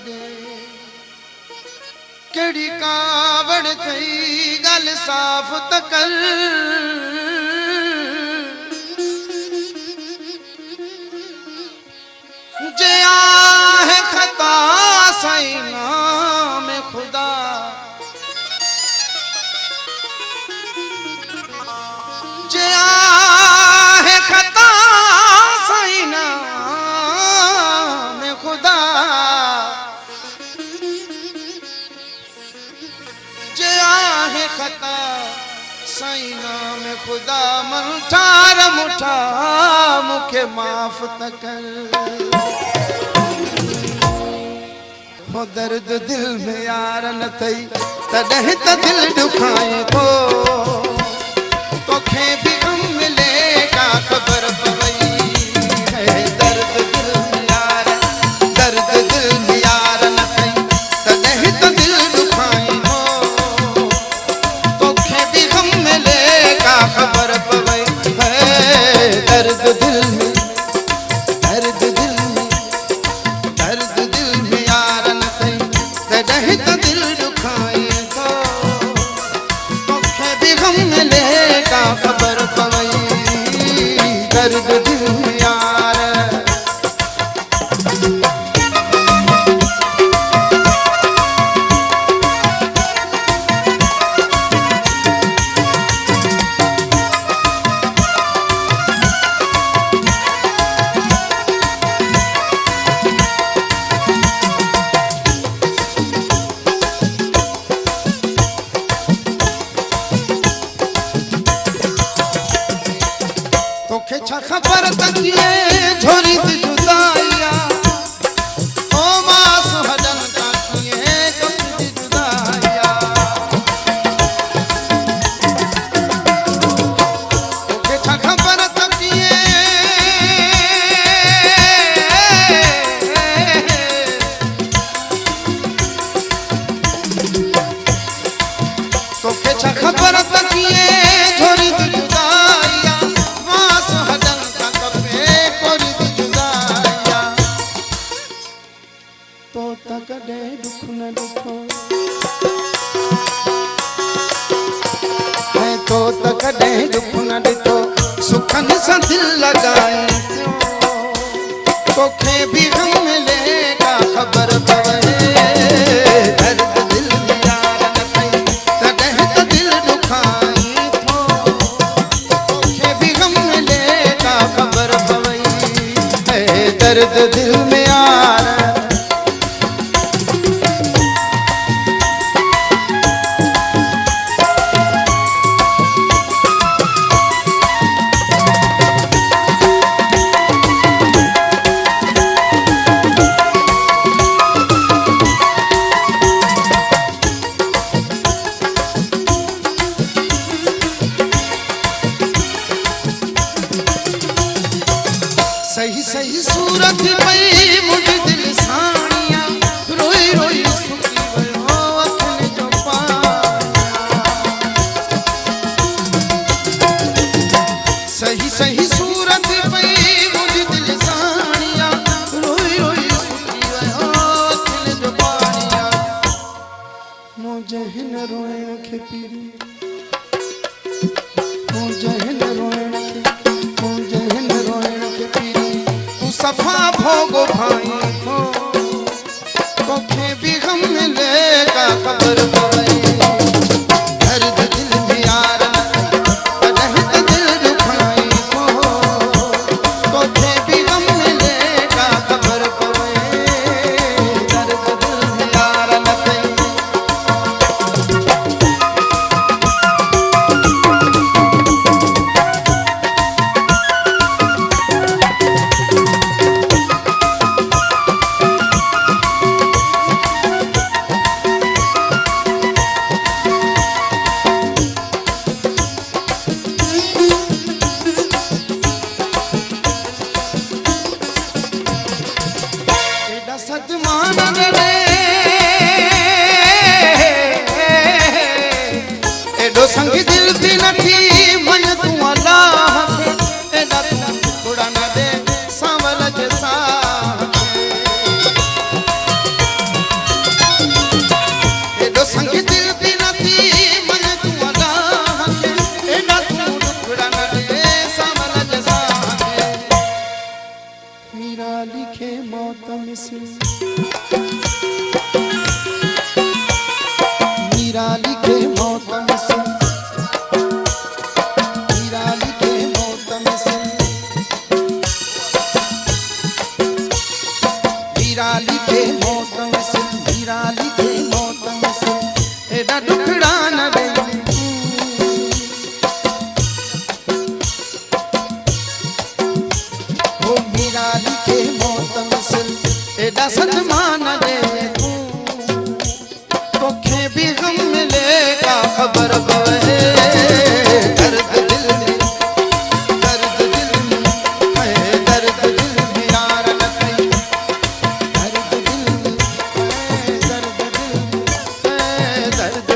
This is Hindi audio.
दे केड़ी कावड़ थई गल साफ त कर जे आहे खता सही नाम खुदा जे आहे खता सही नाम खुदा जे आहे खता सही नाम खुदा मन ठार मुठा मुखे माफ त कर हो दर्द दिल में यार न थई तॾहिं त दिल दुखाए थो तोखे भी गम मिले का खबर पवई है दर्द दिल में यार न थई तॾहिं त दिल दुखाए थो तोखे भी गम मिले का खबर पवई है दर्द दिल में खबर पवई दर्द दिल यार खबर तकिए झोरी जुदाइया ओ मास हडन तकिए कपड़ी जुदाइया ओके खबर तकिए तोके खबर तकिए झोरी कदे दुख न दुखो है तो कदे दुख न दिखो सुखन सा दिल लगाए तोखे भी गम मिले का खबर पवे दर्द दिल में यार न थई तॾहिं त दिल दुखाई थो तोखे भी गम मिले का खबर पवई है दर्द दिल में यार सही सही सूरत पई मुझ दिल साणिया रोई रोई सुकी वयो अखियुनि जो पाया सही सही सूरत पई मुझ दिल साणिया रोई रोई सुकी वयो अखियुनि जो पाया मुझे हिन रोइण खे पीरी मुझे हिन रोइण खे सफा भोगो भाई को तोखे भी गम मिले का खबर पवई दर्द दिल में यार तॾहिं त दिल दुखाई को तोखे भी गम मिले का खबर पवई दर्द दिल में यार न थई संग दिल भी नथी मन तू अल्लाह के एदा तू उड़ा न दे सांवल के साथ मीरा लिखे मौतम से, मीरा लिखे मौतम से, मीरा लिखे मौतम से, मीरा लिखे मौतम से, मीरा लिखे मौतम से, एडा दुखड़ा न दे मीरा लिखे मौतम से, एडा सदमान दे तू तोखे भी गम मिलेगा खबर पवे। दर्द दिल में, दर्द दिल में, दर्द दिल में यार न कहीं, दर्द दिल में, दर्द दिल में, दर्द